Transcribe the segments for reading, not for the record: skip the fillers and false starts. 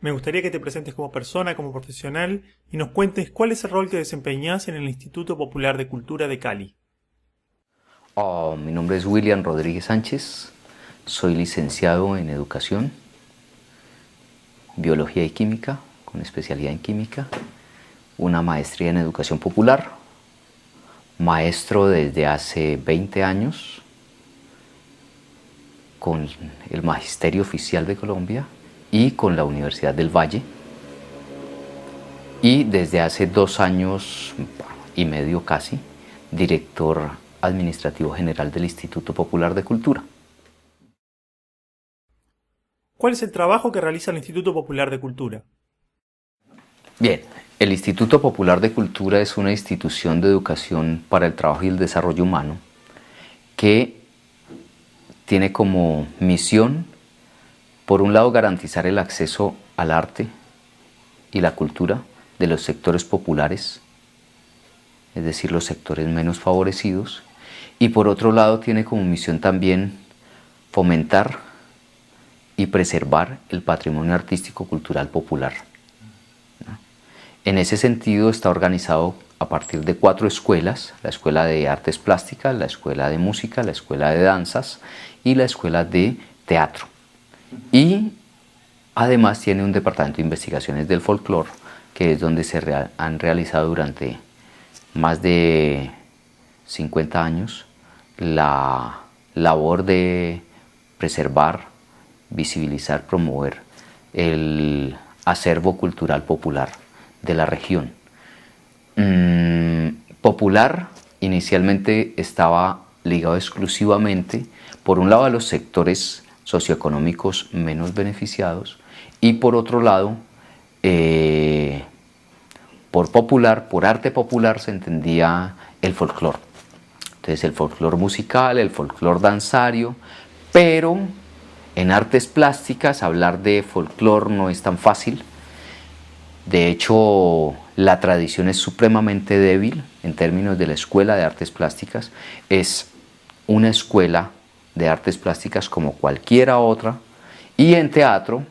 Me gustaría que te presentes como persona, como profesional y nos cuentes cuál es el rol que desempeñás en el Instituto Popular de Cultura de Cali. Mi nombre es William Rodríguez Sánchez, soy licenciado en Educación, Biología y Química, con especialidad en Química, una maestría en Educación Popular, maestro desde hace 20 años con el Magisterio Oficial de Colombia y con la Universidad del Valle, y desde hace 2 años y medio casi, director administrativo general del Instituto Popular de Cultura. ¿Cuál es el trabajo que realiza el Instituto Popular de Cultura? Bien, el Instituto Popular de Cultura es una institución de educación para el trabajo y el desarrollo humano que tiene como misión, por un lado, garantizar el acceso al arte y la cultura de los sectores populares, es decir, los sectores menos favorecidos, y por otro lado tiene como misión también fomentar y preservar el patrimonio artístico cultural popular. En ese sentido está organizado a partir de 4 escuelas: la Escuela de Artes Plásticas, la Escuela de Música, la Escuela de Danzas y la Escuela de Teatro. Y además tiene un departamento de investigaciones del folclore, que es donde han realizado durante más de 50 años la labor de preservar, visibilizar, promover el acervo cultural popular de la región. Popular inicialmente estaba ligado exclusivamente, por un lado, a los sectores socioeconómicos menos beneficiados, y por otro lado, por popular, por arte popular, se entendía el folclore. Entonces el folclore musical, el folclore danzario, pero en artes plásticas hablar de folclore no es tan fácil. De hecho, la tradición es supremamente débil en términos de la Escuela de Artes Plásticas. Es una escuela de artes plásticas como cualquiera otra, y en teatro,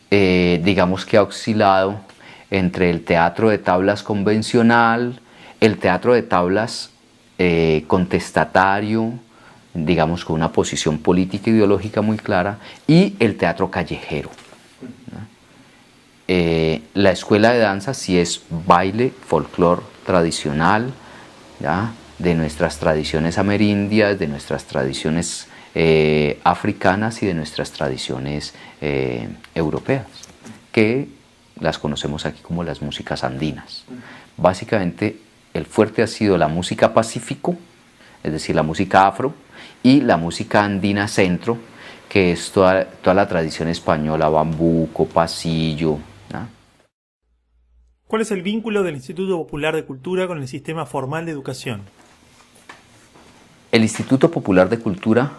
digamos que ha oscilado entre el teatro de tablas convencional, el teatro de tablas contestatario, digamos con una posición política e ideológica muy clara, y el teatro callejero. La escuela de danza sí es baile, folclore tradicional, ¿ya?, de nuestras tradiciones amerindias, de nuestras tradiciones africanas y de nuestras tradiciones europeas, que las conocemos aquí como las músicas andinas. Básicamente el fuerte ha sido la música pacífico, es decir, la música afro, y la música andina centro, que es toda la tradición española: bambuco, pasillo, ¿no? ¿Cuál es el vínculo del Instituto Popular de Cultura con el sistema formal de educación? El Instituto Popular de Cultura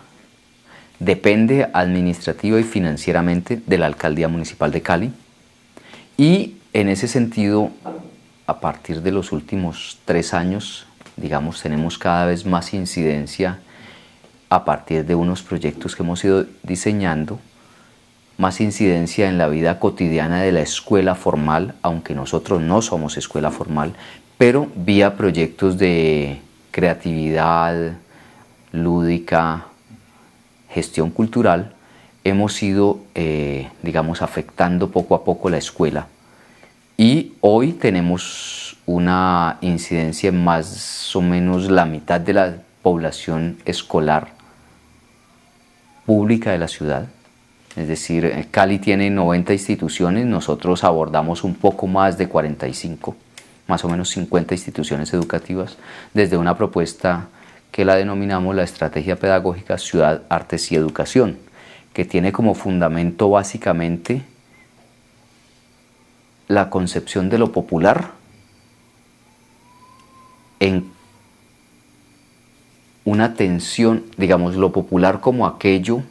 depende administrativa y financieramente de la Alcaldía Municipal de Cali, y en ese sentido, a partir de los últimos 3 años, digamos, tenemos cada vez más incidencia a partir de unos proyectos que hemos ido diseñando, más incidencia en la vida cotidiana de la escuela formal, aunque nosotros no somos escuela formal, pero vía proyectos de creatividad lúdica, gestión cultural, hemos ido, digamos, afectando poco a poco la escuela. Y hoy tenemos una incidencia en más o menos la mitad de la población escolar pública de la ciudad. Es decir, Cali tiene 90 instituciones, nosotros abordamos un poco más de 45, más o menos 50 instituciones educativas, desde una propuesta que la denominamos la Estrategia Pedagógica Ciudad, Artes y Educación, que tiene como fundamento básicamente la concepción de lo popular en una tensión, digamos, lo popular como aquello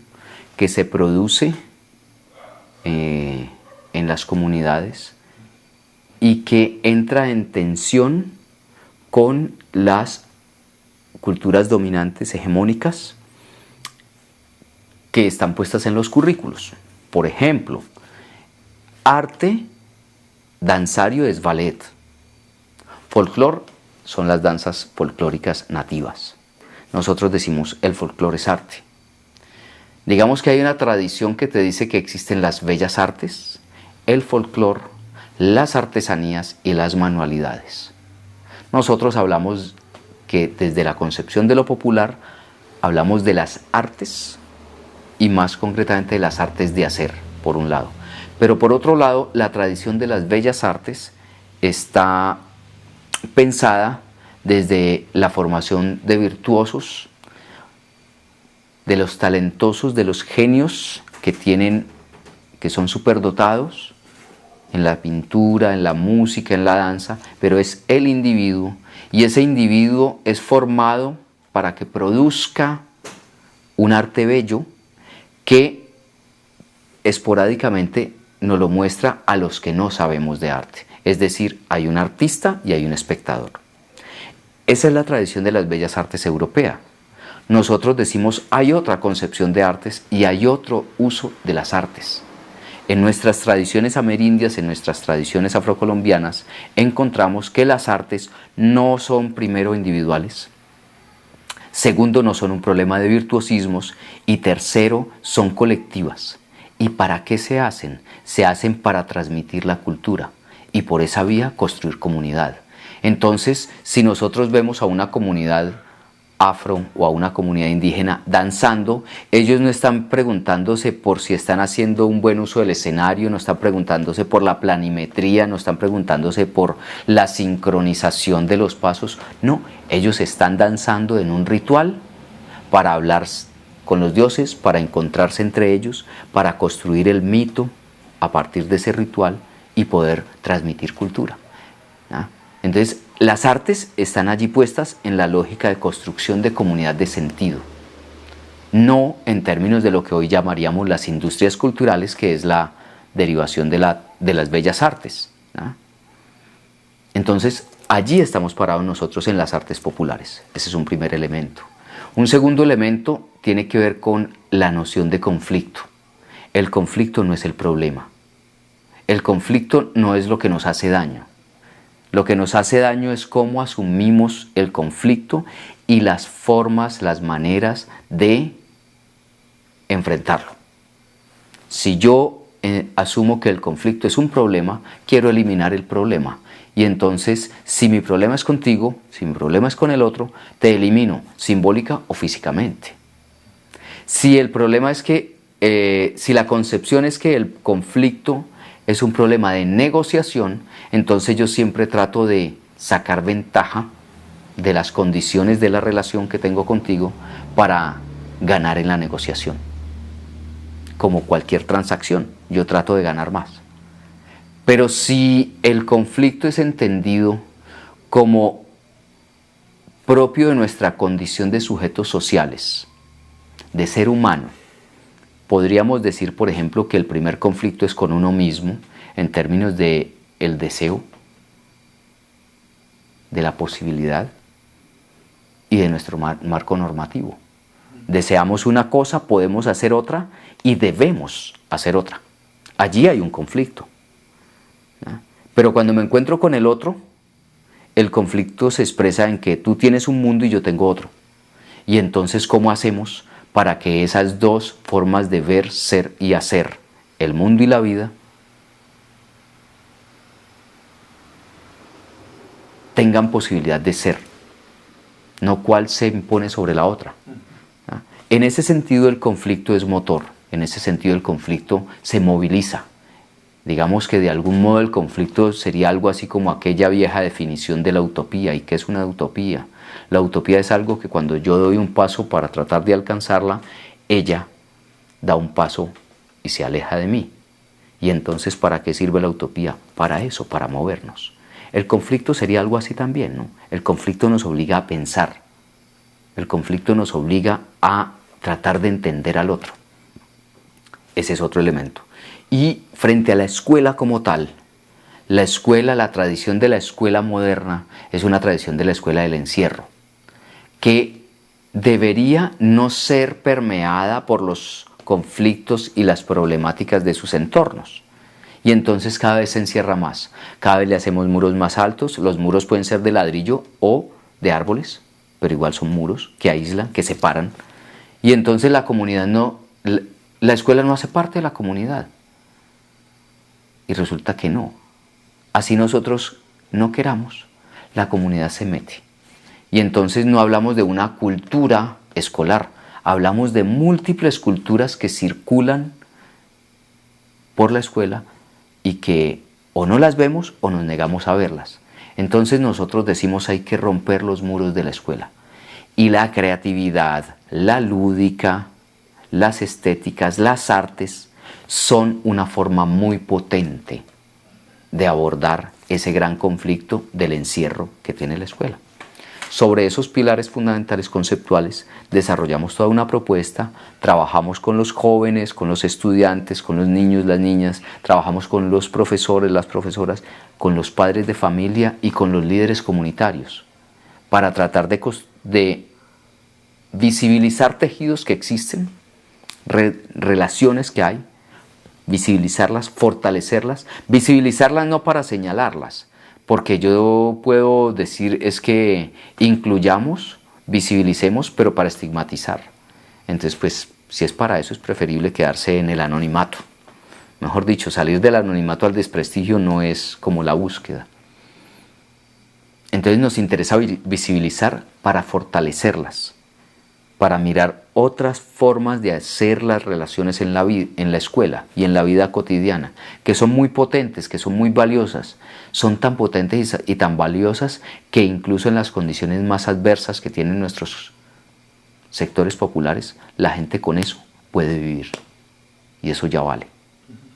que se produce en las comunidades y que entra en tensión con las culturas dominantes hegemónicas que están puestas en los currículos. Por ejemplo, arte danzario es ballet. Folclor son las danzas folclóricas nativas. Nosotros decimos el folclore es arte. Digamos que hay una tradición que te dice que existen las bellas artes, el folclor, las artesanías y las manualidades. Nosotros hablamos que desde la concepción de lo popular hablamos de las artes y más concretamente de las artes de hacer, por un lado. Pero por otro lado, la tradición de las bellas artes está pensada desde la formación de virtuosos, de los talentosos, de los genios que son superdotados en la pintura, en la música, en la danza, pero es el individuo, y ese individuo es formado para que produzca un arte bello que esporádicamente nos lo muestra a los que no sabemos de arte. Es decir, hay un artista y hay un espectador. Esa es la tradición de las bellas artes europea. Nosotros decimos hay otra concepción de artes y hay otro uso de las artes. En nuestras tradiciones amerindias, en nuestras tradiciones afrocolombianas, encontramos que las artes no son, primero, individuales, segundo, no son un problema de virtuosismos, y tercero, son colectivas. ¿Y para qué se hacen? Se hacen para transmitir la cultura y por esa vía construir comunidad. Entonces, si nosotros vemos a una comunidad afro o a una comunidad indígena danzando, ellos no están preguntándose por si están haciendo un buen uso del escenario, no están preguntándose por la planimetría, no están preguntándose por la sincronización de los pasos, no, ellos están danzando en un ritual para hablar con los dioses, para encontrarse entre ellos, para construir el mito a partir de ese ritual y poder transmitir cultura. Entonces, las artes están allí puestas en la lógica de construcción de comunidad de sentido, no en términos de lo que hoy llamaríamos las industrias culturales, que es la derivación de las bellas artes. Entonces, allí estamos parados nosotros en las artes populares. Ese es un primer elemento. Un segundo elemento tiene que ver con la noción de conflicto. El conflicto no es el problema. El conflicto no es lo que nos hace daño. Lo que nos hace daño es cómo asumimos el conflicto y las formas, las maneras de enfrentarlo. Si yo asumo que el conflicto es un problema, quiero eliminar el problema. Y entonces, si mi problema es contigo, si mi problema es con el otro, te elimino simbólica o físicamente. Si el problema es que, si la concepción es que el conflicto es un problema de negociación, entonces yo siempre trato de sacar ventaja de las condiciones de la relación que tengo contigo para ganar en la negociación. Como cualquier transacción, yo trato de ganar más. Pero si el conflicto es entendido como propio de nuestra condición de sujetos sociales, de ser humano, podríamos decir, por ejemplo, que el primer conflicto es con uno mismo, en términos de el deseo, de la posibilidad y de nuestro marco normativo. Deseamos una cosa, podemos hacer otra y debemos hacer otra. Allí hay un conflicto. Pero cuando me encuentro con el otro, el conflicto se expresa en que tú tienes un mundo y yo tengo otro. Y entonces, ¿cómo hacemos para que esas dos formas de ver, ser y hacer, el mundo y la vida, tengan posibilidad de ser, no cuál se impone sobre la otra? En ese sentido el conflicto es motor, en ese sentido el conflicto se moviliza. Digamos que de algún modo el conflicto sería algo así como aquella vieja definición de la utopía. ¿Y qué es una utopía? La utopía es algo que cuando yo doy un paso para tratar de alcanzarla, ella da un paso y se aleja de mí. Y entonces, ¿para qué sirve la utopía? Para eso, para movernos. El conflicto sería algo así también, ¿no? El conflicto nos obliga a pensar. El conflicto nos obliga a tratar de entender al otro. Ese es otro elemento. Y frente a la escuela como tal, la escuela, la tradición de la escuela moderna es una tradición de la escuela del encierro, que debería no ser permeada por los conflictos y las problemáticas de sus entornos. Y entonces cada vez se encierra más. Cada vez le hacemos muros más altos. Los muros pueden ser de ladrillo o de árboles, pero igual son muros que aíslan, que separan. Y entonces la comunidad no, la escuela no hace parte de la comunidad. Y resulta que no. Así nosotros no queramos, la comunidad se mete. Y entonces no hablamos de una cultura escolar, hablamos de múltiples culturas que circulan por la escuela y que o no las vemos o nos negamos a verlas. Entonces nosotros decimos hay que romper los muros de la escuela. Y la creatividad, la lúdica, las estéticas, las artes son una forma muy potente de abordar ese gran conflicto del encierro que tiene la escuela. Sobre esos pilares fundamentales conceptuales desarrollamos toda una propuesta, trabajamos con los jóvenes, con los estudiantes, con los niños, las niñas, trabajamos con los profesores, las profesoras, con los padres de familia y con los líderes comunitarios para tratar de visibilizar tejidos que existen, relaciones que hay, visibilizarlas, fortalecerlas, visibilizarlas no para señalarlas, porque yo puedo decir es que incluyamos, visibilicemos, pero para estigmatizar. Entonces, pues, si es para eso, es preferible quedarse en el anonimato. Mejor dicho, salir del anonimato al desprestigio no es como la búsqueda. Entonces nos interesa visibilizar para fortalecerlas, para mirar otras formas de hacer las relaciones en la escuela y en la vida cotidiana, que son muy potentes, que son muy valiosas, son tan potentes y tan valiosas que incluso en las condiciones más adversas que tienen nuestros sectores populares, la gente con eso puede vivir y eso ya vale.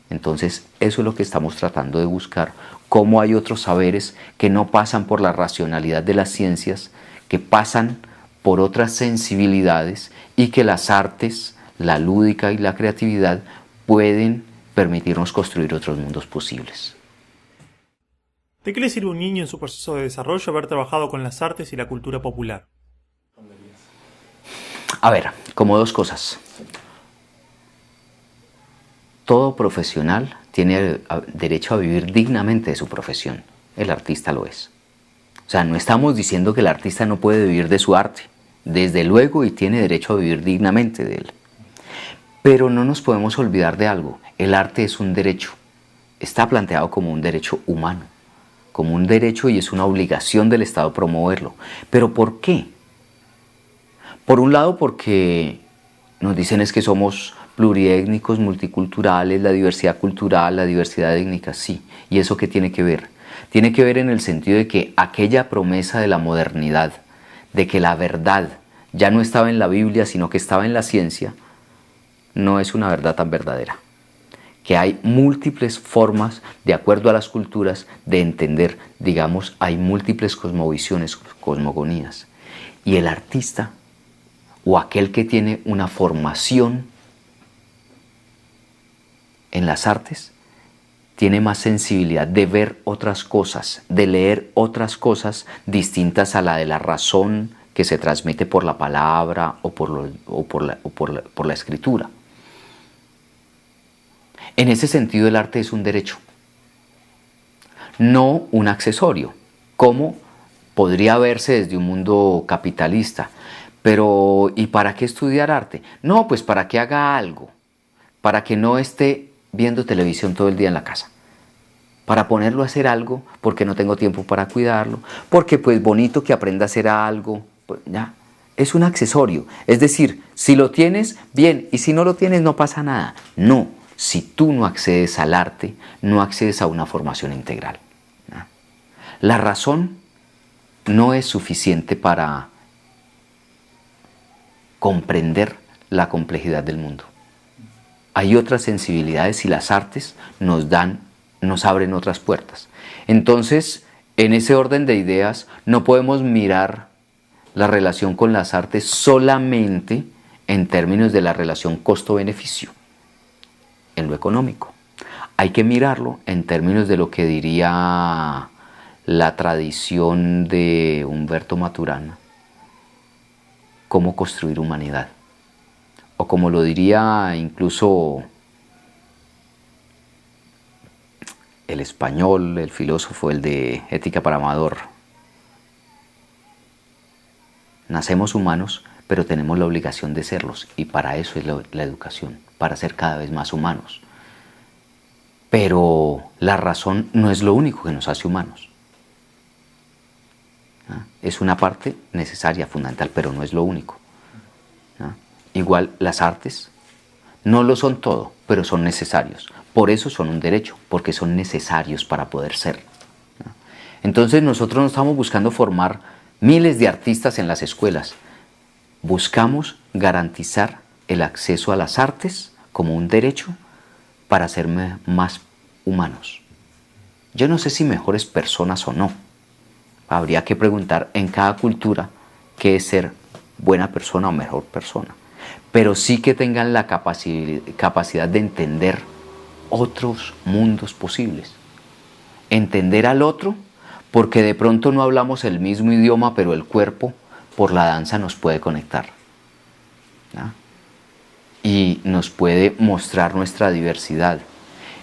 Entonces eso es lo que estamos tratando de buscar, cómo hay otros saberes que no pasan por la racionalidad de las ciencias, que pasan por otras sensibilidades y que las artes, la lúdica y la creatividad pueden permitirnos construir otros mundos posibles. ¿De qué le sirve a un niño en su proceso de desarrollo haber trabajado con las artes y la cultura popular? A ver, como dos cosas. Todo profesional tiene derecho a vivir dignamente de su profesión. El artista lo es. O sea, no estamos diciendo que el artista no puede vivir de su arte. Desde luego, y tiene derecho a vivir dignamente de él. Pero no nos podemos olvidar de algo. El arte es un derecho. Está planteado como un derecho humano. Como un derecho y es una obligación del Estado promoverlo. ¿Pero por qué? Por un lado, porque nos dicen es que somos pluriétnicos, multiculturales, la diversidad cultural, la diversidad étnica, sí. ¿Y eso qué tiene que ver? Tiene que ver en el sentido de que aquella promesa de la modernidad, de que la verdad ya no estaba en la Biblia, sino que estaba en la ciencia, no es una verdad tan verdadera. Que hay múltiples formas, de acuerdo a las culturas, de entender, digamos, hay múltiples cosmovisiones, cosmogonías. Y el artista, o aquel que tiene una formación en las artes, tiene más sensibilidad de ver otras cosas, de leer otras cosas distintas a la de la razón que se transmite por la palabra o por la escritura. En ese sentido, el arte es un derecho, no un accesorio, como podría verse desde un mundo capitalista. Pero, ¿y para qué estudiar arte? No, pues para que haga algo, para que no esté viendo televisión todo el día en la casa, para ponerlo a hacer algo, porque no tengo tiempo para cuidarlo, porque pues bonito que aprenda a hacer algo, pues ya, es un accesorio. Es decir, si lo tienes, bien, y si no lo tienes, no pasa nada. No, si tú no accedes al arte, no accedes a una formación integral, ¿no? La razón no es suficiente para comprender la complejidad del mundo. Hay otras sensibilidades y las artes nos abren otras puertas. Entonces, en ese orden de ideas, no podemos mirar la relación con las artes solamente en términos de la relación costo-beneficio, en lo económico. Hay que mirarlo en términos de lo que diría la tradición de Humberto Maturana, cómo construir humanidad. O como lo diría incluso el español, el filósofo, el de Ética para Amador. Nacemos humanos, pero tenemos la obligación de serlos, y para eso es la educación, para ser cada vez más humanos. Pero la razón no es lo único que nos hace humanos. ¿Ah? Es una parte necesaria, fundamental, pero no es lo único. ¿Ah? Igual las artes no lo son todo, pero son necesarios. Por eso son un derecho, porque son necesarios para poder ser. ¿Ah? Entonces nosotros no estamos buscando formar miles de artistas en las escuelas. Buscamos garantizar el acceso a las artes como un derecho para ser más humanos. Yo no sé si mejores personas o no. Habría que preguntar en cada cultura qué es ser buena persona o mejor persona. Pero sí que tengan la capacidad de entender otros mundos posibles. Entender al otro, porque de pronto no hablamos el mismo idioma, pero el cuerpo por la danza nos puede conectar, ¿no? Y nos puede mostrar nuestra diversidad.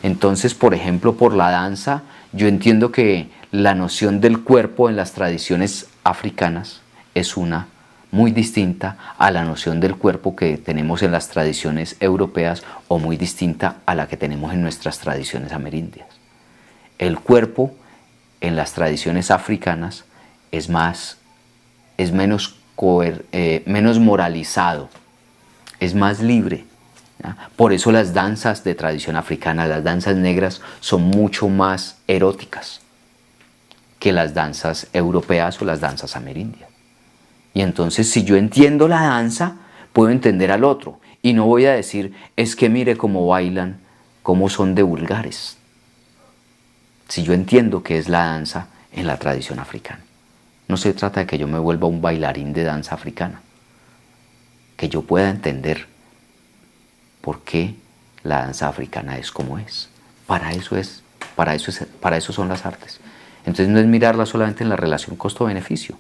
Entonces, por ejemplo, por la danza, yo entiendo que la noción del cuerpo en las tradiciones africanas es una muy distinta a la noción del cuerpo que tenemos en las tradiciones europeas, o muy distinta a la que tenemos en nuestras tradiciones amerindias. El cuerpo en las tradiciones africanas es menos moralizado, es más libre. ¿Ya? Por eso las danzas de tradición africana, las danzas negras, son mucho más eróticas que las danzas europeas o las danzas amerindias. Y entonces, si yo entiendo la danza, puedo entender al otro. Y no voy a decir, es que mire cómo bailan, cómo son de vulgares. Si yo entiendo qué es la danza en la tradición africana. No se trata de que yo me vuelva un bailarín de danza africana. Que yo pueda entender por qué la danza africana es como es. Para eso son las artes. Entonces no es mirarla solamente en la relación costo-beneficio.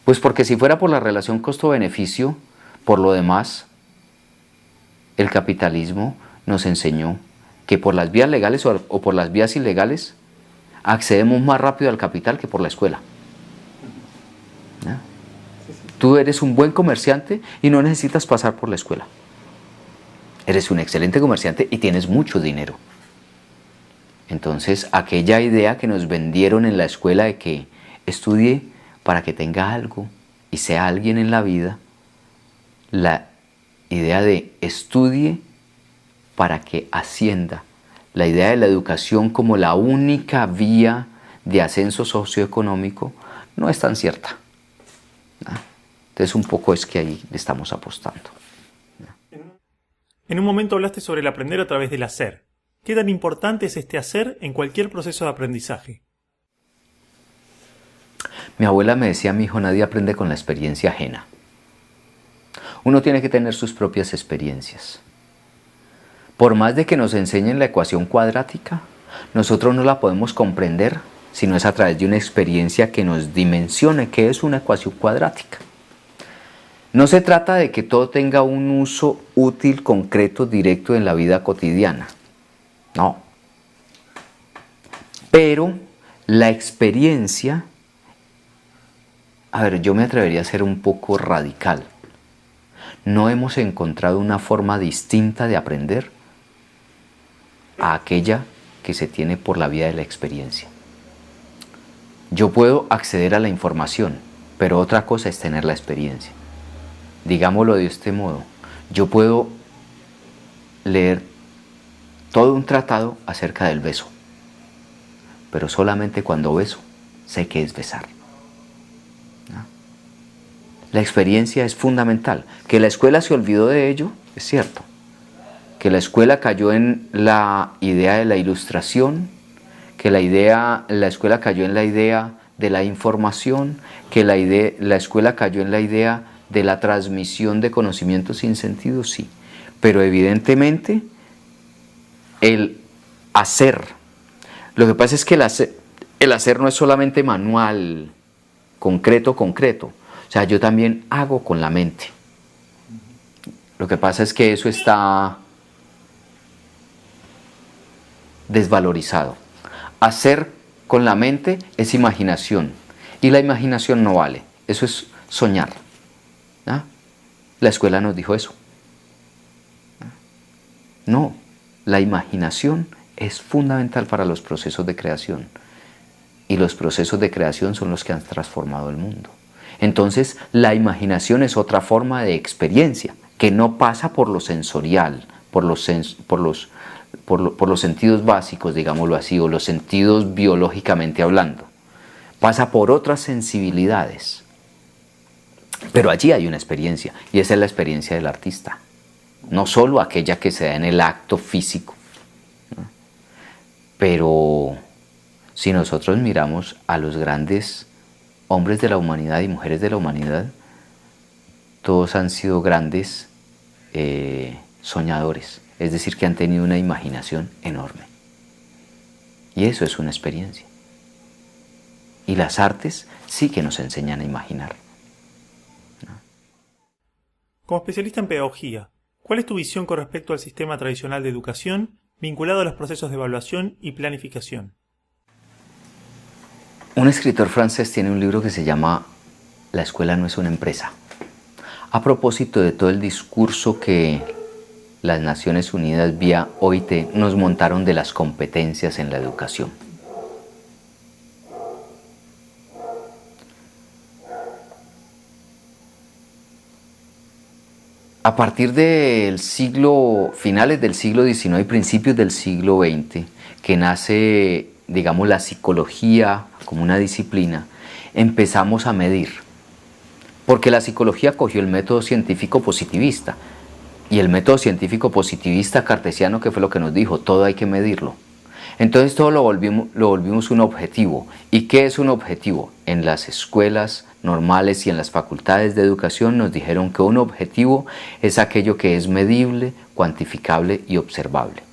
Pues porque si fuera por la relación costo-beneficio, por lo demás, el capitalismo nos enseñó que por las vías legales o por las vías ilegales accedemos más rápido al capital que por la escuela. ¿No? Tú eres un buen comerciante y no necesitas pasar por la escuela. Eres un excelente comerciante y tienes mucho dinero. Entonces, aquella idea que nos vendieron en la escuela de que estudie para que tenga algo y sea alguien en la vida, la idea de estudie para que ascienda, la idea de la educación como la única vía de ascenso socioeconómico, no es tan cierta, ¿no? Entonces un poco es que ahí le estamos apostando, ¿no? En un momento hablaste sobre el aprender a través del hacer. ¿Qué tan importante es este hacer en cualquier proceso de aprendizaje? Mi abuela me decía, mi hijo, nadie aprende con la experiencia ajena. Uno tiene que tener sus propias experiencias. Por más de que nos enseñen la ecuación cuadrática, nosotros no la podemos comprender si no es a través de una experiencia que nos dimensione qué es una ecuación cuadrática. No se trata de que todo tenga un uso útil, concreto, directo en la vida cotidiana. No. Pero la experiencia, yo me atrevería a ser un poco radical. No hemos encontrado una forma distinta de aprender a aquella que se tiene por la vía de la experiencia. Yo puedo acceder a la información, pero otra cosa es tener la experiencia. Digámoslo de este modo, yo puedo leer todo un tratado acerca del beso, pero solamente cuando beso sé qué es besar, ¿no? La experiencia es fundamental. Que la escuela se olvidó de ello, es cierto. Que la escuela cayó en la idea de la ilustración, que la escuela cayó en la idea de la información, que la escuela cayó en la idea de la transmisión de conocimientos sin sentido, sí. Pero evidentemente el hacer, lo que pasa es que el hacer no es solamente manual, concreto. O sea, yo también hago con la mente. Lo que pasa es que eso está desvalorizado. Hacer con la mente es imaginación. Y la imaginación no vale. Eso es soñar. ¿Ah? La escuela nos dijo eso. No, la imaginación es fundamental para los procesos de creación. Y los procesos de creación son los que han transformado el mundo. Entonces, la imaginación es otra forma de experiencia que no pasa por lo sensorial, por los sentidos básicos, digámoslo así, o los sentidos biológicamente hablando. Pasa por otras sensibilidades. Pero allí hay una experiencia, y esa es la experiencia del artista. No solo aquella que se da en el acto físico, ¿no? Pero si nosotros miramos a los grandes hombres de la humanidad y mujeres de la humanidad, todos han sido grandes soñadores, es decir, que han tenido una imaginación enorme. Y eso es una experiencia. Y las artes sí que nos enseñan a imaginar, ¿no? Como especialista en pedagogía, ¿cuál es tu visión con respecto al sistema tradicional de educación vinculado a los procesos de evaluación y planificación? Un escritor francés tiene un libro que se llama La escuela no es una empresa, a propósito de todo el discurso que las Naciones Unidas vía OIT nos montaron de las competencias en la educación. A partir del finales del siglo XIX y principios del siglo XX, que nace, digamos, la psicología como una disciplina, empezamos a medir. Porque la psicología cogió el método científico positivista. Y el método científico positivista cartesiano, que fue lo que nos dijo, todo hay que medirlo. Entonces todo lo volvimos un objetivo. ¿Y qué es un objetivo? En las escuelas normales y en las facultades de educación nos dijeron que un objetivo es aquello que es medible, cuantificable y observable.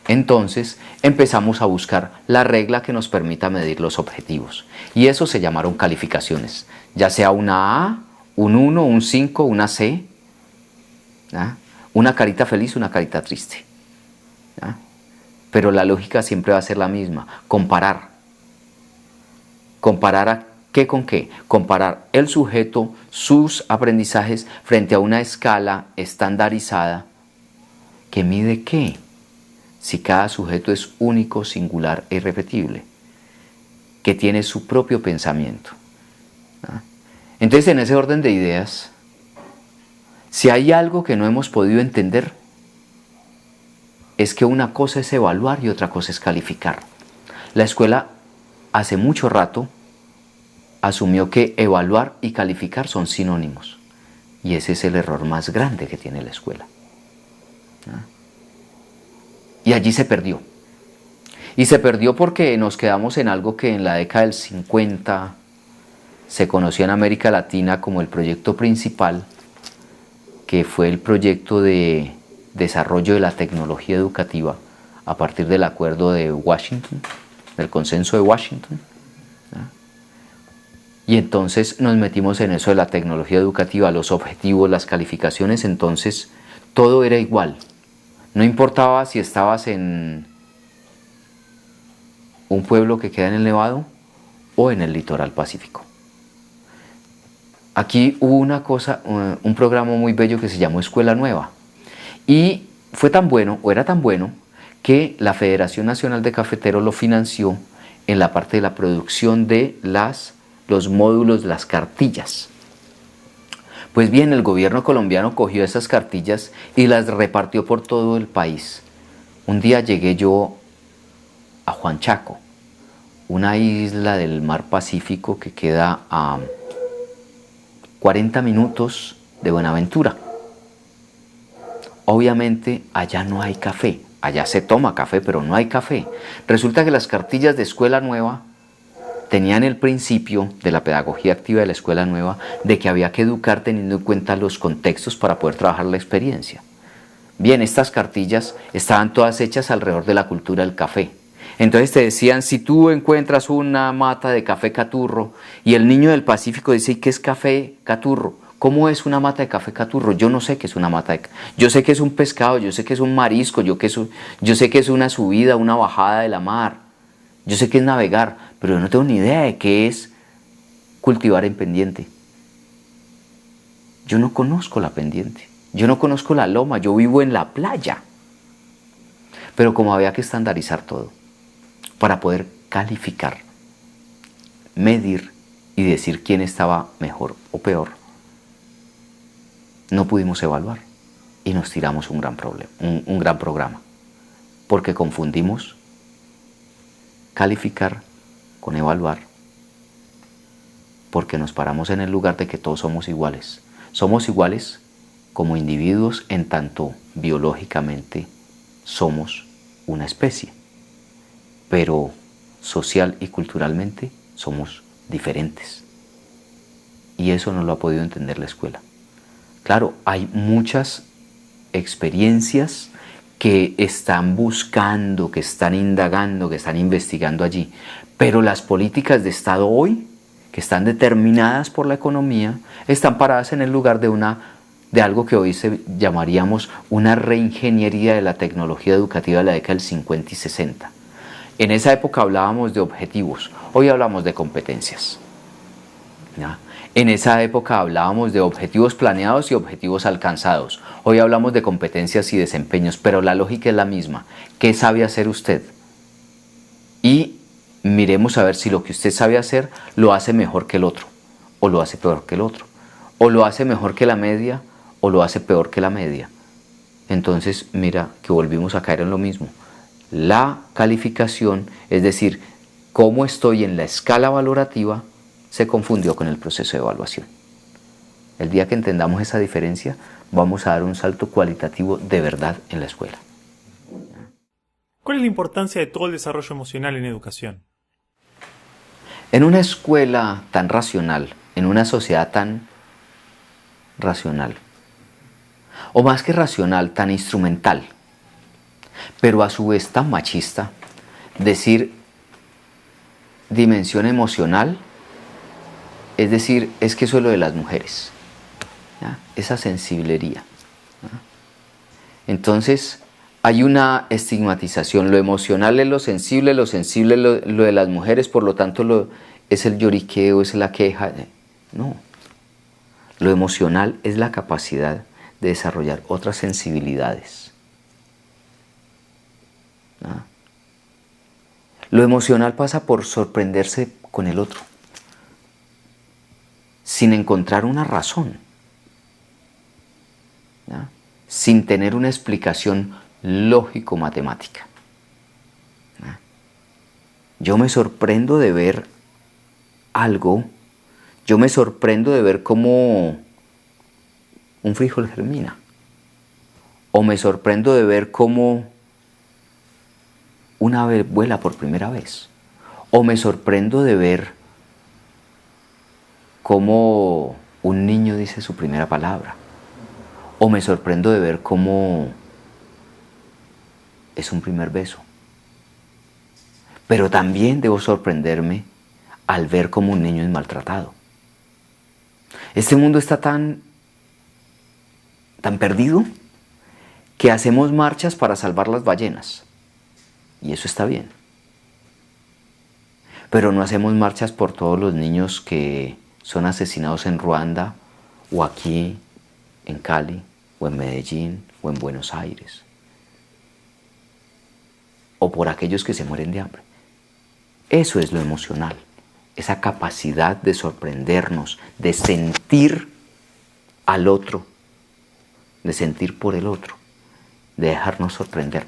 Entonces empezamos a buscar la regla que nos permita medir los objetivos. Y eso se llamaron calificaciones, ya sea una A, un 1, un 5, una C, ¿ah? Una carita feliz, una carita triste, ¿ah? Pero la lógica siempre va a ser la misma, comparar. ¿Comparar a qué con qué? Comparar el sujeto, sus aprendizajes frente a una escala estandarizada que mide qué. Si cada sujeto es único, singular e irrepetible, que tiene su propio pensamiento, ¿no? Entonces, en ese orden de ideas, si hay algo que no hemos podido entender, es que una cosa es evaluar y otra cosa es calificar. La escuela hace mucho rato asumió que evaluar y calificar son sinónimos, y ese es el error más grande que tiene la escuela, ¿no? Y allí se perdió. Y se perdió porque nos quedamos en algo que en la década del 50 se conoció en América Latina como el proyecto principal, que fue el proyecto de desarrollo de la tecnología educativa a partir del acuerdo de Washington, del consenso de Washington, ¿no? Y entonces nos metimos en eso de la tecnología educativa, los objetivos, las calificaciones, entonces todo era igual. No importaba si estabas en un pueblo que queda en el Nevado o en el litoral pacífico. Aquí hubo un programa muy bello que se llamó Escuela Nueva. Y fue tan bueno, o era tan bueno, que la Federación Nacional de Cafeteros lo financió en la parte de la producción de los módulos, las cartillas. Pues bien, el gobierno colombiano cogió esas cartillas y las repartió por todo el país. Un día llegué yo a Juanchaco, una isla del mar Pacífico que queda a 40 minutos de Buenaventura. Obviamente allá no hay café, allá se toma café, pero no hay café. Resulta que las cartillas de Escuela Nueva tenían el principio de la pedagogía activa de la Escuela Nueva de que había que educar teniendo en cuenta los contextos para poder trabajar la experiencia. Bien, estas cartillas estaban todas hechas alrededor de la cultura del café. Entonces te decían, si tú encuentras una mata de café caturro y el niño del Pacífico dice, ¿qué es café caturro? ¿Cómo es una mata de café caturro? Yo no sé qué es una mata de café. Yo sé que es un pescado, yo sé que es un marisco, yo sé que es una subida, una bajada de la mar. Yo sé qué es navegar, pero yo no tengo ni idea de qué es cultivar en pendiente. Yo no conozco la pendiente, yo no conozco la loma, yo vivo en la playa. Pero como había que estandarizar todo para poder calificar, medir y decir quién estaba mejor o peor, no pudimos evaluar y nos tiramos un gran problema, un gran programa, porque confundimos calificar con evaluar, porque nos paramos en el lugar de que todos somos iguales. Somos iguales como individuos en tanto biológicamente somos una especie, pero social y culturalmente somos diferentes. Y eso no lo ha podido entender la escuela. Claro, hay muchas experiencias que están buscando, que están indagando, que están investigando allí, pero las políticas de Estado hoy, que están determinadas por la economía, están paradas en el lugar de algo que hoy llamaríamos una reingeniería de la tecnología educativa de la década del 50 y 60. En esa época hablábamos de objetivos, hoy hablamos de competencias. ¿Ya? En esa época hablábamos de objetivos planeados y objetivos alcanzados. Hoy hablamos de competencias y desempeños, pero la lógica es la misma. ¿Qué sabe hacer usted? Y miremos a ver si lo que usted sabe hacer lo hace mejor que el otro, o lo hace peor que el otro, o lo hace mejor que la media, o lo hace peor que la media. Entonces, mira que volvimos a caer en lo mismo. La calificación, es decir, cómo estoy en la escala valorativa, se confundió con el proceso de evaluación. El día que entendamos esa diferencia, vamos a dar un salto cualitativo de verdad en la escuela. ¿Cuál es la importancia de todo el desarrollo emocional en educación? En una escuela tan racional, en una sociedad tan racional, o más que racional, tan instrumental, pero a su vez tan machista, decir dimensión emocional, es decir, es que eso es lo de las mujeres, ¿ya? Esa sensiblería, ¿ya? Entonces hay una estigmatización, lo emocional es lo sensible es lo de las mujeres, por lo tanto es el lloriqueo, es la queja. No, lo emocional es la capacidad de desarrollar otras sensibilidades. ¿Ya? Lo emocional pasa por sorprenderse con el otro, sin encontrar una razón, ¿ya? Sin tener una explicación lógico-matemática. ¿Ya? Yo me sorprendo de ver algo, yo me sorprendo de ver cómo un frijol germina, o me sorprendo de ver cómo un ave vuela por primera vez, o me sorprendo de ver cómo un niño dice su primera palabra, o me sorprendo de ver cómo es un primer beso. Pero también debo sorprenderme al ver cómo un niño es maltratado. Este mundo está tan perdido que hacemos marchas para salvar las ballenas, y eso está bien. Pero no hacemos marchas por todos los niños que son asesinados en Ruanda, o aquí en Cali, o en Medellín, o en Buenos Aires, o por aquellos que se mueren de hambre. Eso es lo emocional, esa capacidad de sorprendernos, de sentir al otro, de sentir por el otro, de dejarnos sorprender.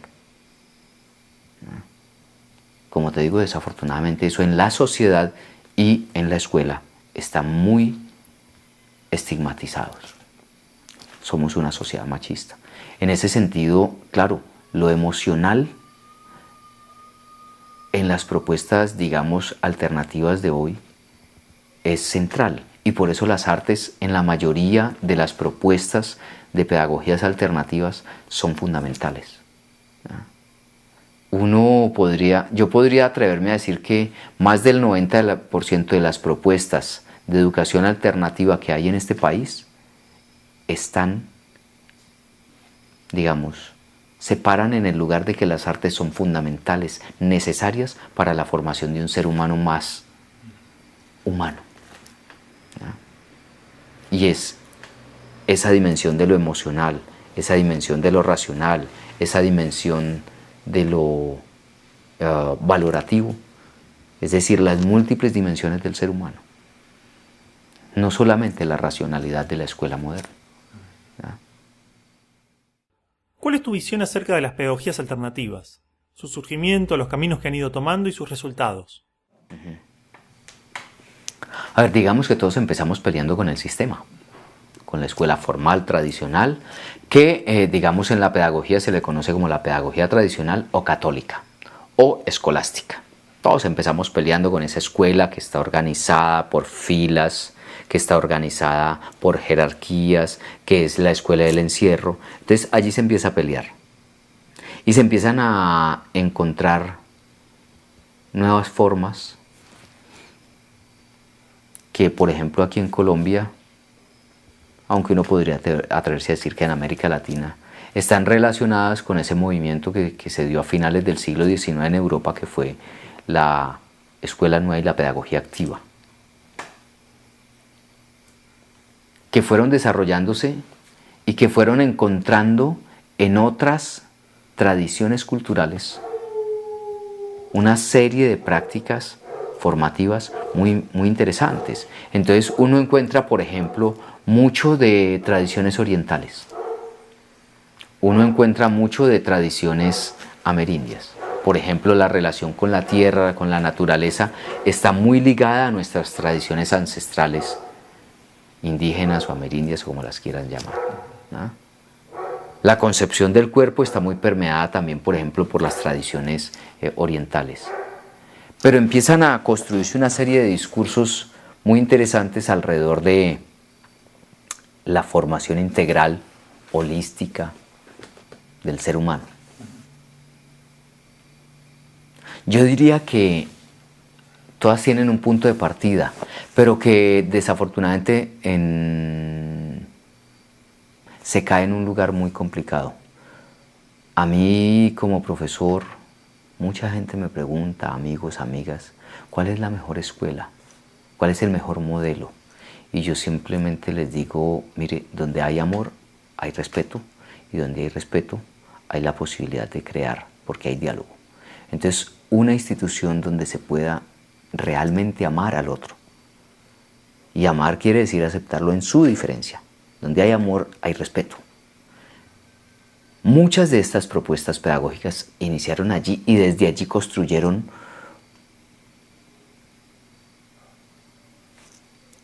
Como te digo, desafortunadamente eso en la sociedad y en la escuela está muy estigmatizados. Somos una sociedad machista. En ese sentido, claro, lo emocional en las propuestas, digamos, alternativas de hoy es central, y por eso las artes en la mayoría de las propuestas de pedagogías alternativas son fundamentales. Yo podría atreverme a decir que más del 90% de las propuestas de educación alternativa que hay en este país están, digamos, se paran en el lugar de que las artes son fundamentales, necesarias para la formación de un ser humano más humano, ¿no? Y es esa dimensión de lo emocional, esa dimensión de lo racional, esa dimensión de lo valorativo, es decir, las múltiples dimensiones del ser humano, no solamente la racionalidad de la escuela moderna, ¿no? ¿Cuál es tu visión acerca de las pedagogías alternativas? Su surgimiento, los caminos que han ido tomando y sus resultados. A ver, digamos que todos empezamos peleando con el sistema, con la escuela formal, tradicional, que digamos en la pedagogía se le conoce como la pedagogía tradicional o católica o escolástica. Todos empezamos peleando con esa escuela que está organizada por filas, que está organizada por jerarquías, que es la escuela del encierro. Entonces allí se empieza a pelear y se empiezan a encontrar nuevas formas que, por ejemplo, aquí en Colombia, aunque uno podría atreverse a decir que en América Latina, están relacionadas con ese movimiento que se dio a finales del siglo XIX en Europa, que fue la escuela nueva y la pedagogía activa, que fueron desarrollándose y que fueron encontrando en otras tradiciones culturales una serie de prácticas formativas muy interesantes. Entonces uno encuentra, por ejemplo, mucho de tradiciones orientales, uno encuentra mucho de tradiciones amerindias. Por ejemplo, la relación con la tierra, con la naturaleza, está muy ligada a nuestras tradiciones ancestrales, indígenas o amerindias, como las quieran llamar, ¿no? La concepción del cuerpo está muy permeada también, por ejemplo, por las tradiciones orientales. Pero empiezan a construirse una serie de discursos muy interesantes alrededor de la formación integral, holística del ser humano. Yo diría que todas tienen un punto de partida, pero que desafortunadamente se cae en un lugar muy complicado. A mí como profesor, mucha gente me pregunta, amigos, amigas, ¿cuál es la mejor escuela? ¿Cuál es el mejor modelo? Y yo simplemente les digo, mire, donde hay amor, hay respeto, y donde hay respeto, hay la posibilidad de crear, porque hay diálogo. Entonces, una institución donde se pueda realmente amar al otro. Y amar quiere decir aceptarlo en su diferencia. Donde hay amor, hay respeto. Muchas de estas propuestas pedagógicas iniciaron allí y desde allí construyeron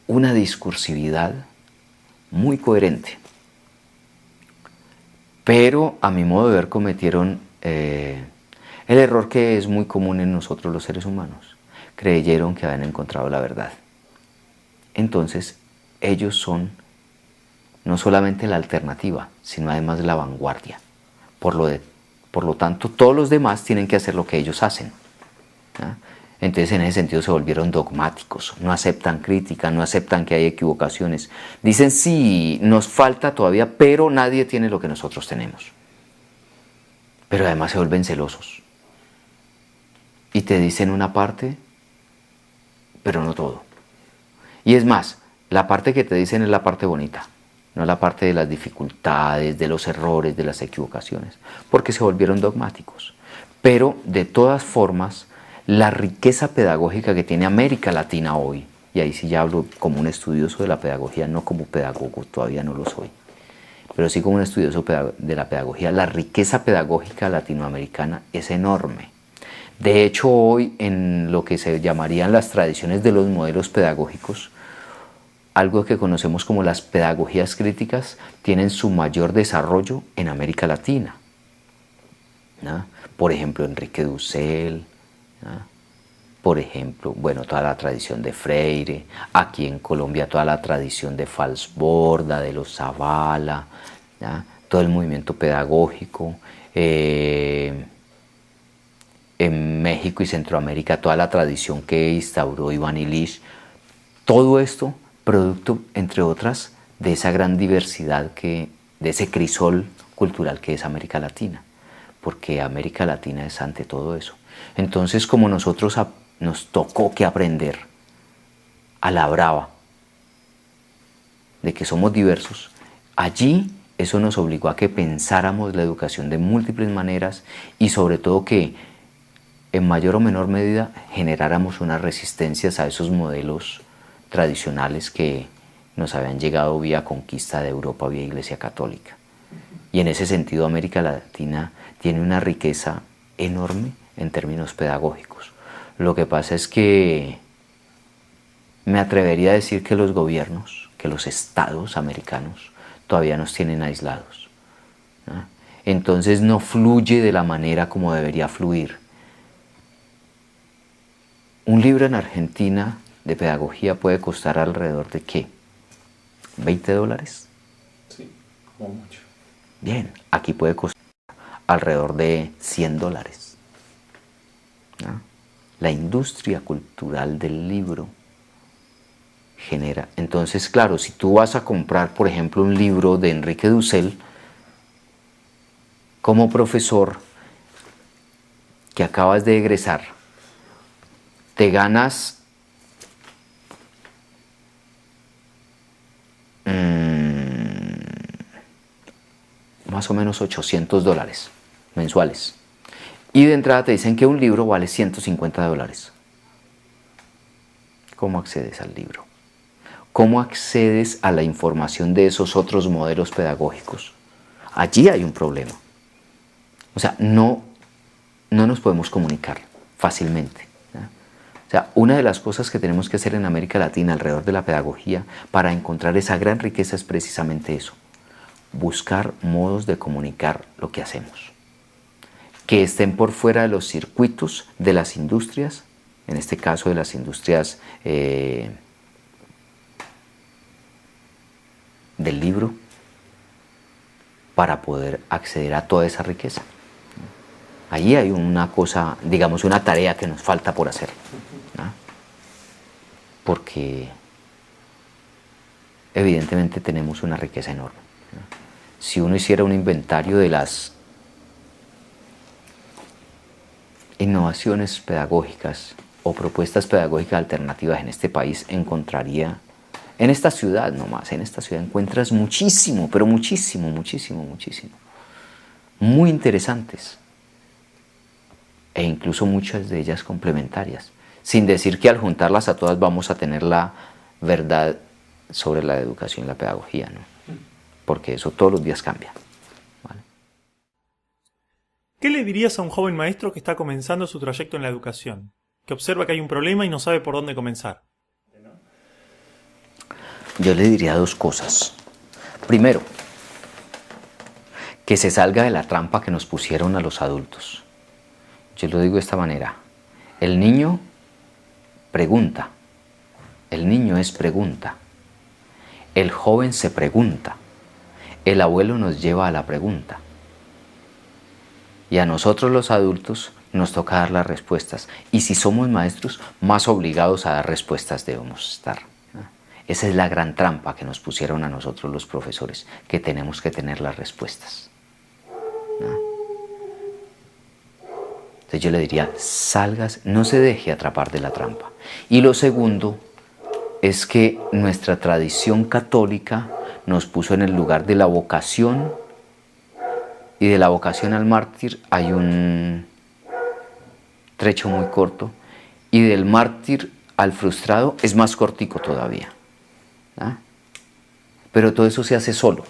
una discursividad muy coherente. Pero a mi modo de ver cometieron el error que es muy común en nosotros los seres humanos. Creyeron que habían encontrado la verdad. Entonces ellos son no solamente la alternativa, sino además la vanguardia. Por lo tanto, todos los demás tienen que hacer lo que ellos hacen, ¿no? Entonces, en ese sentido, se volvieron dogmáticos, no aceptan crítica, no aceptan que hay equivocaciones. Dicen, sí, nos falta todavía, pero nadie tiene lo que nosotros tenemos. Pero además se vuelven celosos. Y te dicen una parte, pero no todo. Y es más, la parte que te dicen es la parte bonita, no la parte de las dificultades, de los errores, de las equivocaciones, porque se volvieron dogmáticos. Pero de todas formas, la riqueza pedagógica que tiene América Latina hoy, y ahí sí ya hablo como un estudioso de la pedagogía, no como pedagogo, todavía no lo soy, pero sí como un estudioso de la pedagogía, la riqueza pedagógica latinoamericana es enorme. De hecho, hoy en lo que se llamarían las tradiciones de los modelos pedagógicos, algo que conocemos como las pedagogías críticas, tienen su mayor desarrollo en América Latina, ¿no? Por ejemplo, Enrique Dussel, ¿no? Por ejemplo, bueno, toda la tradición de Freire, aquí en Colombia toda la tradición de Falsborda, de los Zavala, ¿no? Todo el movimiento pedagógico, en México y Centroamérica toda la tradición que instauró Iván Illich, todo esto producto, entre otras, de esa gran diversidad, de ese crisol cultural que es América Latina. porque América Latina es ante todo eso. Entonces, como nosotros nos tocó que aprender a la brava de que somos diversos, allí eso nos obligó a que pensáramos la educación de múltiples maneras y sobre todo que en mayor o menor medida generáramos unas resistencias a esos modelos tradicionales que nos habían llegado vía conquista de Europa, vía Iglesia Católica. Y en ese sentido América Latina tiene una riqueza enorme en términos pedagógicos. Lo que pasa es que me atrevería a decir que los gobiernos, que los estados americanos todavía nos tienen aislados, ¿no? Entonces no fluye de la manera como debería fluir. Un libro en Argentina de pedagogía puede costar alrededor de ¿qué? ¿$20? Sí, como mucho. Bien, aquí puede costar alrededor de $100, ¿no? La industria cultural del libro genera. Entonces, claro, si tú vas a comprar, por ejemplo, un libro de Enrique Dussel, como profesor que acabas de egresar, te ganas más o menos $800 mensuales. Y de entrada te dicen que un libro vale $150. ¿Cómo accedes al libro? ¿Cómo accedes a la información de esos otros modelos pedagógicos? Allí hay un problema. O sea, no nos podemos comunicar fácilmente, ¿no? O sea, una de las cosas que tenemos que hacer en América Latina alrededor de la pedagogía para encontrar esa gran riqueza es precisamente eso: buscar modos de comunicar lo que hacemos, que estén por fuera de los circuitos de las industrias, en este caso de las industrias del libro, para poder acceder a toda esa riqueza. Allí hay una cosa, digamos, una tarea que nos falta por hacer, ¿no? Porque evidentemente tenemos una riqueza enorme, ¿no? Si uno hiciera un inventario de las innovaciones pedagógicas o propuestas pedagógicas alternativas en este país, encontraría, en esta ciudad nomás, en esta ciudad encuentras muchísimo, pero muchísimo, muchísimo, muchísimo, muy interesantes, e incluso muchas de ellas complementarias, sin decir que al juntarlas a todas vamos a tener la verdad sobre la educación y la pedagogía, ¿no? Porque eso todos los días cambia, ¿vale? ¿Qué le dirías a un joven maestro que está comenzando su trayecto en la educación, que observa que hay un problema y no sabe por dónde comenzar? Yo le diría dos cosas. Primero, que se salga de la trampa que nos pusieron a los adultos. Yo lo digo de esta manera: el niño pregunta, el niño es pregunta, el joven se pregunta, el abuelo nos lleva a la pregunta. Y a nosotros los adultos nos toca dar las respuestas. Y si somos maestros, más obligados a dar respuestas debemos estar, ¿no? Esa es la gran trampa que nos pusieron a nosotros los profesores, que tenemos que tener las respuestas, ¿no? Entonces yo le diría, salgas, no se deje atrapar de la trampa. Y lo segundo es que nuestra tradición católica nos puso en el lugar de la vocación, y de la vocación al mártir hay un trecho muy corto, y del mártir al frustrado es más cortico todavía, ¿no? Pero todo eso se hace solo.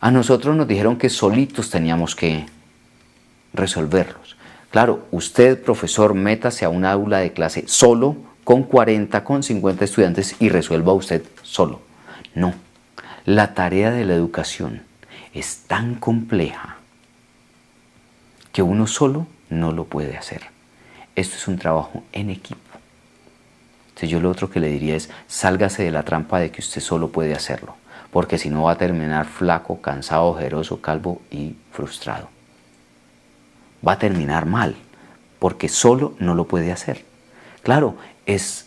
A nosotros nos dijeron que solitos teníamos que resolverlos. Claro, usted, profesor, métase a un aula de clase solo, con 40, con 50 estudiantes y resuelva usted solo. No, la tarea de la educación es tan compleja que uno solo no lo puede hacer. Esto es un trabajo en equipo. Entonces yo lo otro que le diría es, sálgase de la trampa de que usted solo puede hacerlo, porque si no va a terminar flaco, cansado, ojeroso, calvo y frustrado. Va a terminar mal, porque solo no lo puede hacer. Claro, es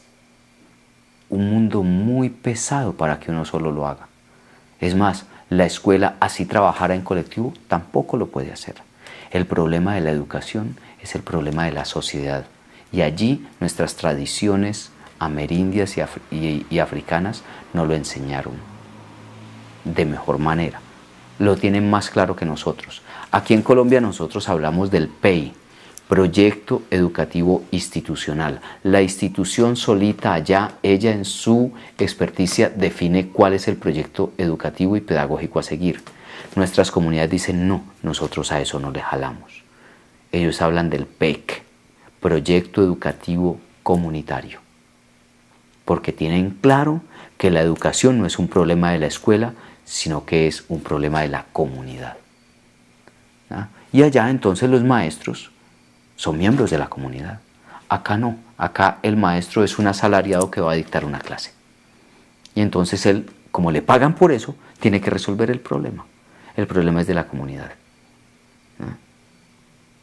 un mundo muy pesado para que uno solo lo haga. Es más, la escuela, así trabajara en colectivo, tampoco lo puede hacer. El problema de la educación es el problema de la sociedad. Y allí nuestras tradiciones amerindias y africanas nos lo enseñaron de mejor manera. Lo tienen más claro que nosotros. Aquí en Colombia nosotros hablamos del PEI, Proyecto Educativo Institucional. La institución solita allá, ella en su experticia define cuál es el proyecto educativo y pedagógico a seguir. Nuestras comunidades dicen no, nosotros a eso no le jalamos. Ellos hablan del PEC, Proyecto Educativo Comunitario, porque tienen claro que la educación no es un problema de la escuela, sino que es un problema de la comunidad. ¿Ah? Y allá entonces los maestros son miembros de la comunidad. Acá no, acá el maestro es un asalariado que va a dictar una clase. Y entonces él, como le pagan por eso, tiene que resolver el problema. El problema es de la comunidad. ¿Ah?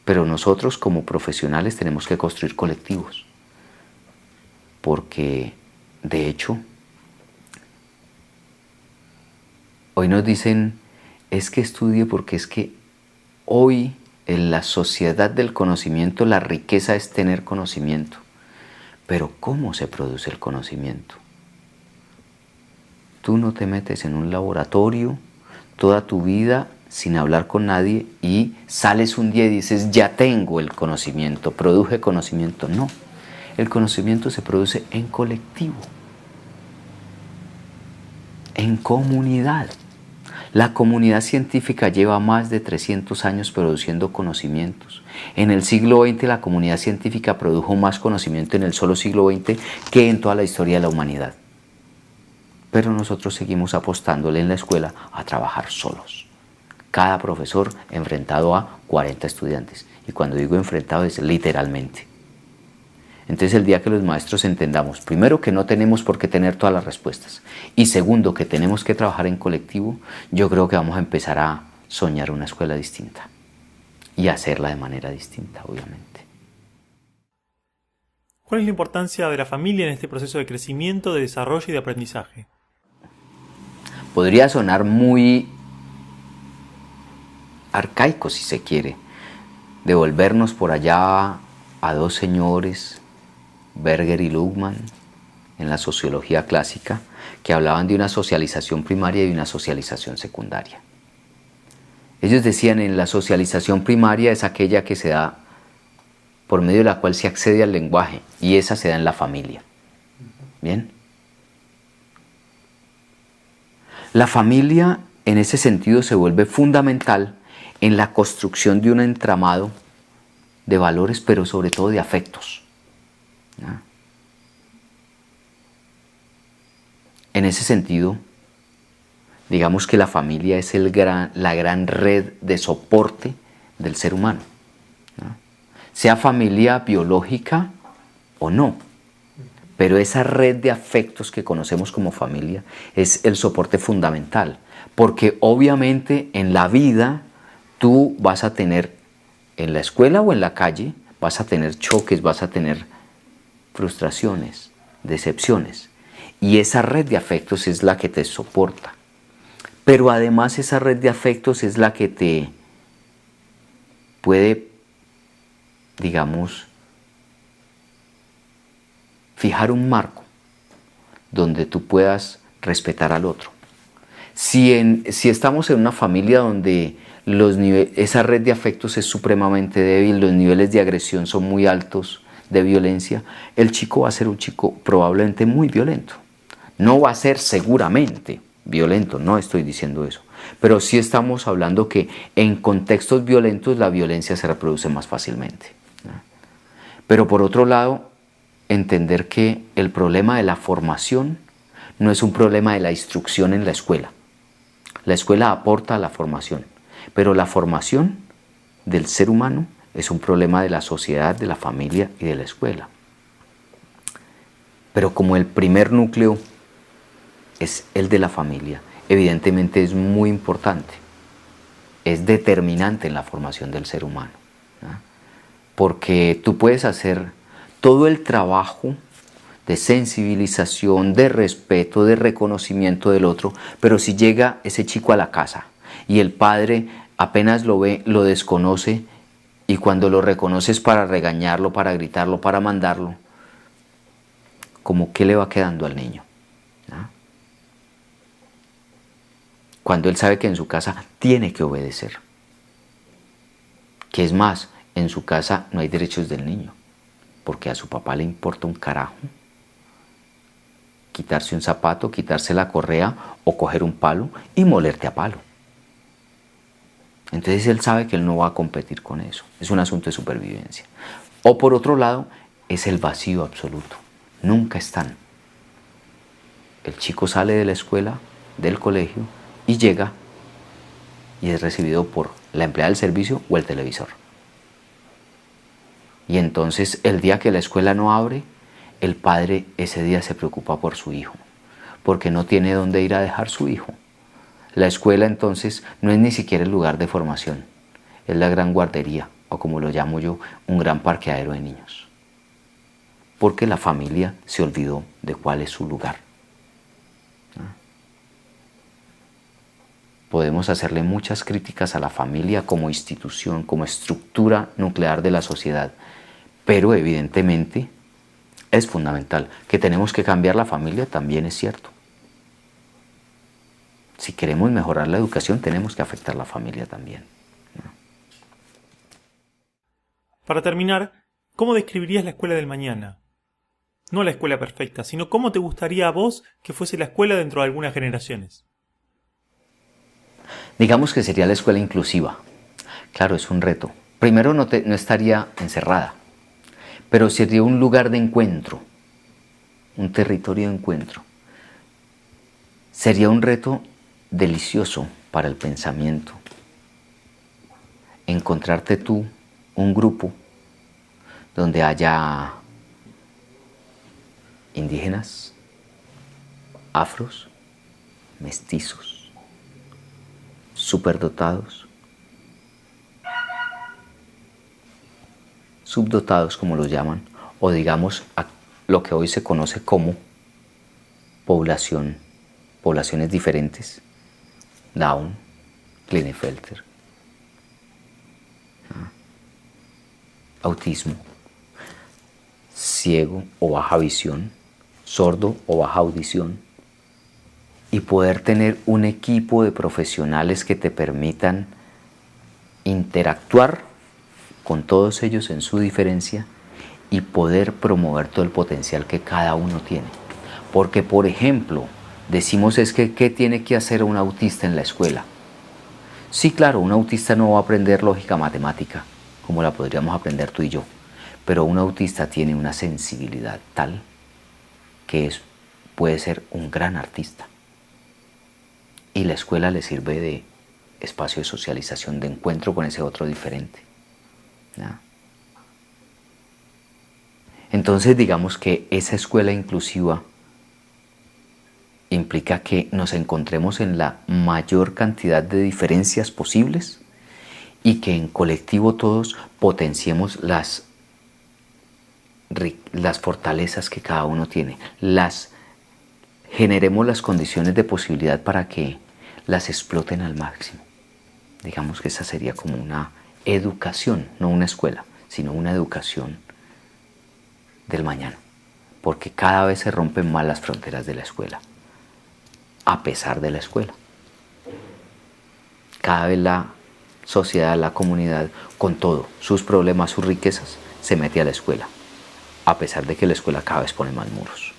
Pero nosotros como profesionales tenemos que construir colectivos. Porque, de hecho, hoy nos dicen, es que estudie porque es que hoy en la sociedad del conocimiento la riqueza es tener conocimiento. Pero ¿cómo se produce el conocimiento? Tú no te metes en un laboratorio toda tu vida sin hablar con nadie y sales un día y dices, ya tengo el conocimiento, produje conocimiento. No, el conocimiento se produce en colectivo, en comunidad. La comunidad científica lleva más de 300 años produciendo conocimientos. En el siglo XX la comunidad científica produjo más conocimiento en el solo siglo XX que en toda la historia de la humanidad. Pero nosotros seguimos apostándole en la escuela a trabajar solos. Cada profesor enfrentado a 40 estudiantes. Y cuando digo enfrentado es literalmente. Entonces el día que los maestros entendamos, primero que no tenemos por qué tener todas las respuestas y segundo que tenemos que trabajar en colectivo, yo creo que vamos a empezar a soñar una escuela distinta y hacerla de manera distinta, obviamente. ¿Cuál es la importancia de la familia en este proceso de crecimiento, de desarrollo y de aprendizaje? Podría sonar muy arcaico si se quiere, devolvernos por allá a dos señores, Berger y Luhmann, en la sociología clásica, que hablaban de una socialización primaria y una socialización secundaria. Ellos decían en la socialización primaria es aquella que se da por medio de la cual se accede al lenguaje y esa se da en la familia. ¿Bien? La familia en ese sentido se vuelve fundamental en la construcción de un entramado de valores, pero sobre todo de afectos. ¿No? En ese sentido, digamos que la familia es la gran red de soporte del ser humano, ¿no? Sea familia biológica o no, pero esa red de afectos que conocemos como familia es el soporte fundamental, porque obviamente en la vida tú vas a tener, en la escuela o en la calle, vas a tener choques, vas a tener frustraciones, decepciones, y esa red de afectos es la que te soporta. Pero además esa red de afectos es la que te puede, digamos, fijar un marco donde tú puedas respetar al otro. Si estamos en una familia donde esa red de afectos es supremamente débil, los niveles de agresión son muy altos, de violencia, el chico va a ser un chico probablemente muy violento. No va a ser seguramente violento, no estoy diciendo eso, pero sí estamos hablando que en contextos violentos la violencia se reproduce más fácilmente, ¿no? Pero por otro lado, entender que el problema de la formación no es un problema de la instrucción en la escuela. La escuela aporta a la formación, pero la formación del ser humano es un problema de la sociedad, de la familia y de la escuela. Pero como el primer núcleo es el de la familia, evidentemente es muy importante, es determinante en la formación del ser humano, ¿no? Porque tú puedes hacer todo el trabajo de sensibilización, de respeto, de reconocimiento del otro, pero si llega ese chico a la casa y el padre apenas lo ve, lo desconoce Y cuando lo reconoces para regañarlo, para gritarlo, para mandarlo, ¿cómo qué le va quedando al niño? ¿Ah? Cuando él sabe que en su casa tiene que obedecer. Que es más, en su casa no hay derechos del niño, porque a su papá le importa un carajo quitarse un zapato, quitarse la correa o coger un palo y molerte a palo. Entonces él sabe que él no va a competir con eso. Es un asunto de supervivencia. O por otro lado, es el vacío absoluto. Nunca están. El chico sale de la escuela, del colegio, y llega y es recibido por la empleada del servicio o el televisor. Y entonces el día que la escuela no abre, el padre ese día se preocupa por su hijo, porque no tiene dónde ir a dejar su hijo. La escuela entonces no es ni siquiera el lugar de formación, es la gran guardería, o como lo llamo yo, un gran parqueadero de niños. Porque la familia se olvidó de cuál es su lugar. Podemos hacerle muchas críticas a la familia como institución, como estructura nuclear de la sociedad, pero evidentemente es fundamental. Que tenemos que cambiar la familia también es cierto. Si queremos mejorar la educación, tenemos que afectar la familia también. Para terminar, ¿cómo describirías la escuela del mañana? No la escuela perfecta, sino cómo te gustaría a vos que fuese la escuela dentro de algunas generaciones. Digamos que sería la escuela inclusiva. Claro, es un reto. Primero no estaría encerrada, pero sería un lugar de encuentro, un territorio de encuentro. Sería un reto delicioso para el pensamiento. Encontrarte tú un grupo donde haya indígenas, afros, mestizos, superdotados, subdotados como los llaman, o digamos lo que hoy se conoce como poblaciones diferentes, Down, Klinefelter, autismo, ciego o baja visión, sordo o baja audición, y poder tener un equipo de profesionales que te permitan interactuar con todos ellos en su diferencia y poder promover todo el potencial que cada uno tiene. Porque, por ejemplo, decimos es que ¿qué tiene que hacer un autista en la escuela? Sí, claro, un autista no va a aprender lógica matemática, como la podríamos aprender tú y yo, pero un autista tiene una sensibilidad tal que puede ser un gran artista. Y la escuela le sirve de espacio de socialización, de encuentro con ese otro diferente. ¿Ya? Entonces digamos que esa escuela inclusiva implica que nos encontremos en la mayor cantidad de diferencias posibles y que en colectivo todos potenciemos las fortalezas que cada uno tiene, generemos las condiciones de posibilidad para que las exploten al máximo. Digamos que esa sería como una educación, no una escuela, sino una educación del mañana, porque cada vez se rompen más las fronteras de la escuela, a pesar de la escuela. Cada vez la sociedad, la comunidad, con todo, sus problemas, sus riquezas, se mete a la escuela, a pesar de que la escuela cada vez pone más muros.